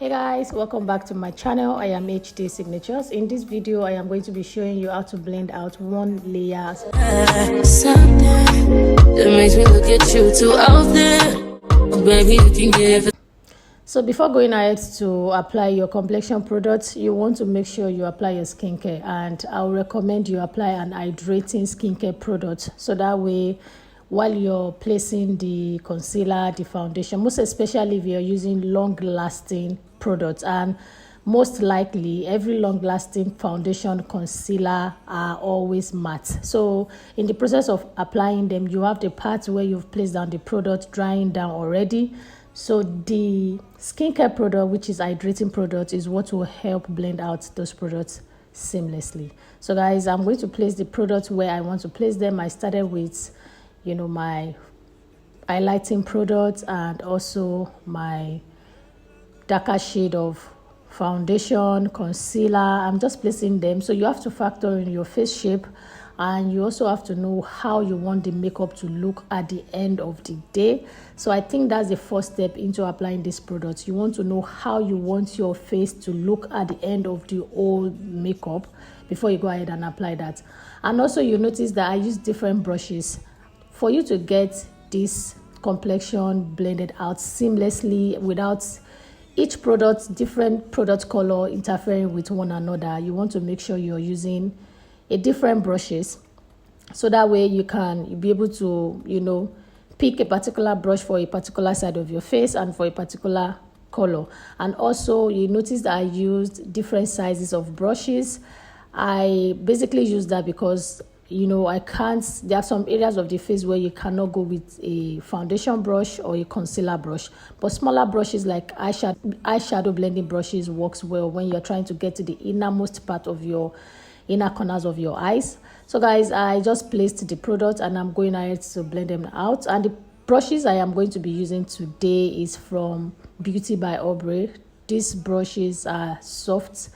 Hey guys, welcome back to my channel. I am HD Signatures. In this video I am going to be showing you how to blend out one layer. Something that makes me look at you too out there. Oh, baby, you can give it. So before going ahead to apply your complexion products, you want to make sure you apply your skincare, and I will recommend you apply an hydrating skincare product, so that way while you're placing the concealer, the foundation, most especially if you're using long-lasting products, and most likely every long-lasting foundation, concealer are always matte. So in the process of applying them, you have the part where you've placed down the product drying down already. So the skincare product, which is hydrating product, is what will help blend out those products seamlessly. So guys, I'm going to place the products where I want to place them. I started with my highlighting product and also my darker shade of foundation, concealer. I'm just placing them. So you have to factor in your face shape, and you also have to know how you want the makeup to look at the end of the day. So I think that's the first step into applying this product. You want to know how you want your face to look at the end of the whole makeup before you go ahead and apply that. And also you notice that I use different brushes for you to get this complexion blended out seamlessly without each product, different product color interfering with one another. You want to make sure you're using a different brushes, so that way you can be able to pick a particular brush for a particular side of your face and for a particular color. And also you notice that I used different sizes of brushes. I basically use that because there are some areas of the face where you cannot go with a foundation brush or a concealer brush, but smaller brushes like eyeshadow blending brushes works well when you're trying to get to the innermost part of your inner corners of your eyes. So guys, I just placed the product and I'm going ahead to blend them out. And the brushes I am going to be using today is from Beauty by Aubrey. These brushes are soft,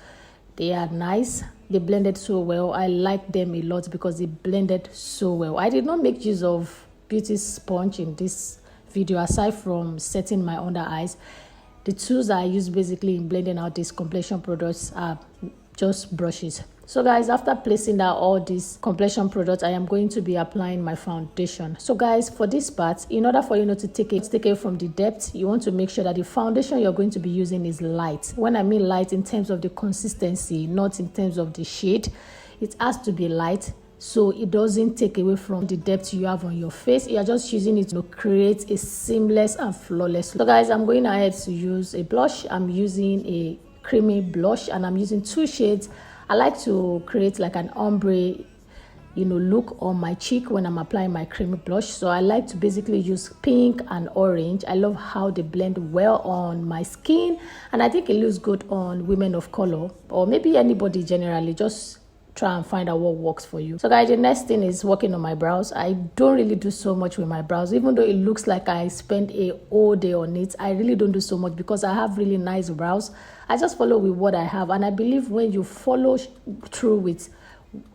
they are nice, they blended so well. I like them a lot because they blended so well. I did not make use of beauty sponge in this video aside from setting my under eyes. The tools that I use basically in blending out these complexion products are just brushes. So guys, after placing down all these complexion products, I am going to be applying my foundation. So guys, for this part, in order for you to take it from the depth, you want to make sure that the foundation you're going to be using is light. When I mean light, in terms of the consistency, not in terms of the shade. It has to be light, so it doesn't take away from the depth you have on your face. You're just using it to create a seamless and flawless look. So guys, I'm going ahead to use a blush. I'm using a creamy blush and I'm using two shades. I like to create like an ombre look on my cheek when I'm applying my creamy blush. So I like to basically use pink and orange. I love how they blend well on my skin, and I think it looks good on women of color, or maybe anybody generally. Just try and find out what works for you. So guys, the next thing is working on my brows. I don't really do so much with my brows, even though it looks like I spend a whole day on it. I really don't do so much because I have really nice brows. I just follow with what I have, and I believe when you follow through with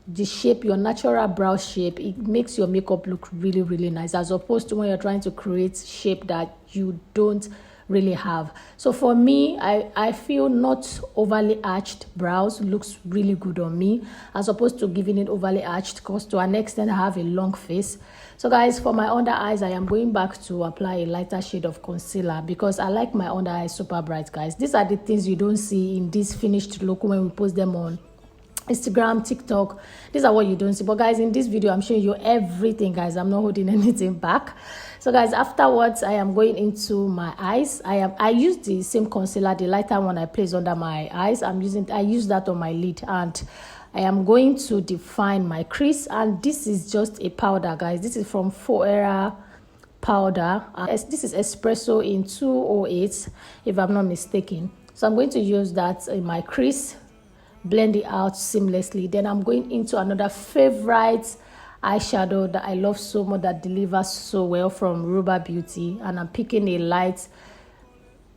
the shape, your natural brow shape, it makes your makeup look really, really nice, as opposed to when you're trying to create shape that you don't really have. So for me, I feel not overly arched brows looks really good on me, as opposed to giving it overly arched, because to an extent I have a long face. So guys, for my under eyes, I am going back to apply a lighter shade of concealer because I like my under eyes super bright, guys. These are the things you don't see in this finished look when we post them on Instagram, TikTok. These are what you don't see, but guys, in this video I'm showing you everything, guys. I'm not holding anything back. So guys, afterwards I am going into my eyes. I use the same concealer, the lighter one I placed under my eyes. I use that on my lid, and I am going to define my crease. And this is just a powder, guys. This is from Forever powder. This is espresso in 208 if I'm not mistaken. So I'm going to use that in my crease, blend it out seamlessly. Then I'm going into another favorite eyeshadow that I love so much, that delivers so well, from Ruba Beauty, and I'm picking a light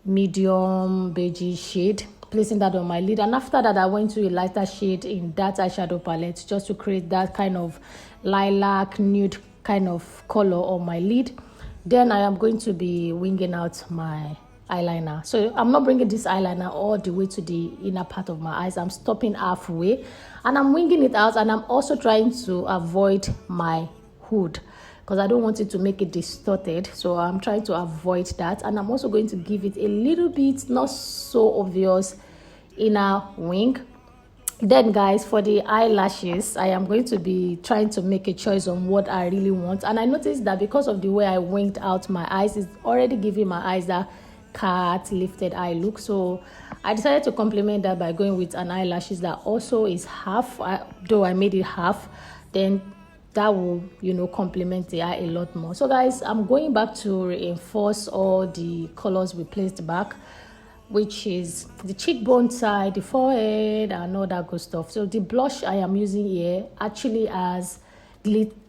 medium beige shade, placing that on my lid. And after that, I went to a lighter shade in that eyeshadow palette just to create that kind of lilac nude kind of color on my lid. Then I am going to be winging out my eyeliner. So I'm not bringing this eyeliner all the way to the inner part of my eyes. I'm stopping halfway and I'm winging it out, and I'm also trying to avoid my hood because I don't want it to make it distorted. So I'm trying to avoid that, and I'm also going to give it a little bit not so obvious inner wing. Then guys, for the eyelashes, I am going to be trying to make a choice on what I really want, and I noticed that because of the way I winged out my eyes, it's already giving my eyes that cat lifted eye look. So I decided to complement that by going with an eyelashes that also is half, though I made it half, then that will, you know, complement the eye a lot more. So guys, I'm going back to reinforce all the colors we placed back, which is the cheekbone side, the forehead, and all that good stuff. So the blush I am using here actually adds bronzer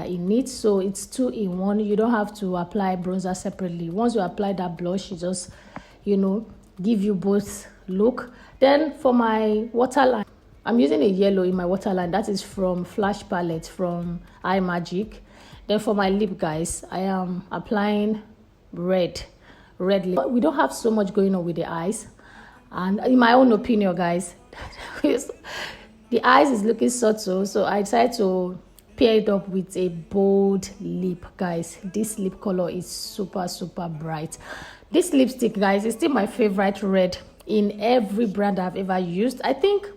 in it, so it's 2 in 1. You don't have to apply bronzer separately. Once you apply that blush, it just, you know, give you both look. Then for my waterline, I'm using a yellow in my waterline. That is from Flash Palette from iMagic. Then for my lip, guys, I am applying red lip. But we don't have so much going on with the eyes, and in my own opinion, guys, the eyes is looking subtle, so I decided to pair it up with a bold lip. Guys, this lip color is super bright. This lipstick, guys, is still my favorite red in every brand I've ever used. I think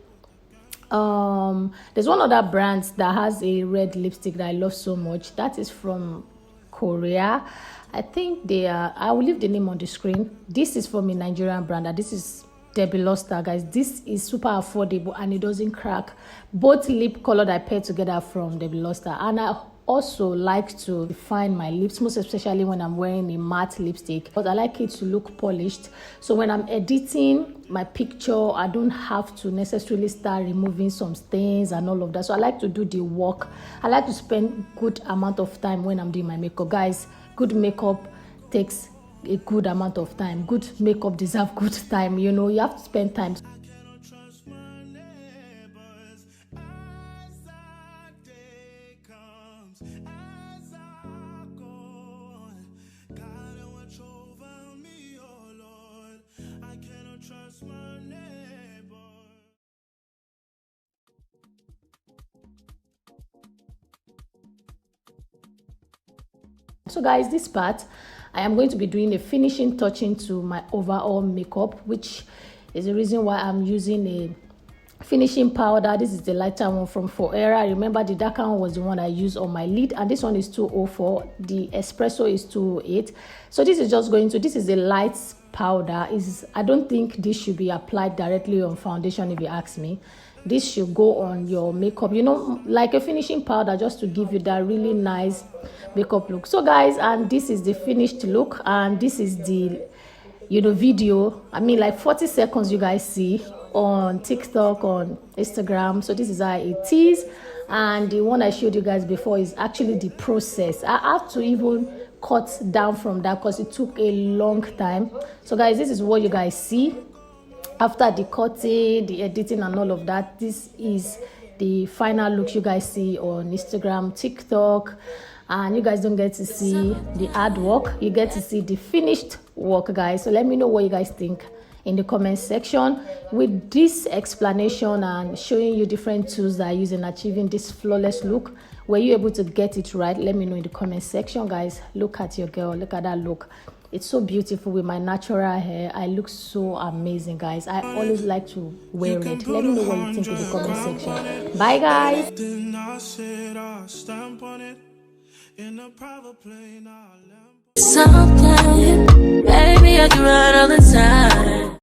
there's one other brand that has a red lipstick that I love so much. That is from Korea. I think they are, I will leave the name on the screen. This is from a Nigerian brand, and this is Debbie Luster, guys. This is super affordable and it doesn't crack. Both lip color that I paired together from Debbie Luster, and I also like to define my lips, most especially when I'm wearing a matte lipstick, but I like it to look polished. So when I'm editing my picture, I don't have to necessarily start removing some stains and all of that. So I like to do the work. I like to spend good amount of time when I'm doing my makeup. Guys, good makeup takes a good amount of time. Good makeup deserves good time. You know, you have to spend time. So guys, this part I am going to be doing a finishing touching to my overall makeup, which is the reason why I'm using a finishing powder. This is the lighter one from Forever. Remember, the darker one was the one I used on my lid, and this one is 204. The espresso is 208. So this is just going to, this is a light powder. I don't think this should be applied directly on foundation, if you ask me. This should go on your makeup, you know, like a finishing powder, just to give you that really nice makeup look. So guys, and this is the finished look, and this is the, you know, video. I mean, like 40 seconds you guys see on TikTok, on Instagram. So this is how it is, and the one I showed you guys before is actually the process. I have to even cut down from that because it took a long time. So guys, this is what you guys see after the cutting, the editing, and all of that. This is the final look you guys see on Instagram, TikTok, and you guys don't get to see the hard work. You get to see the finished work, guys. So let me know what you guys think in the comment section. With this explanation and showing you different tools that I use in achieving this flawless look, were you able to get it right? Let me know in the comment section, guys. Look at your girl. Look at that look. It's so beautiful with my natural hair. I look so amazing, guys. I always like to wear it. Let me know what you think in the comment section. Bye, guys. Something, baby, I can run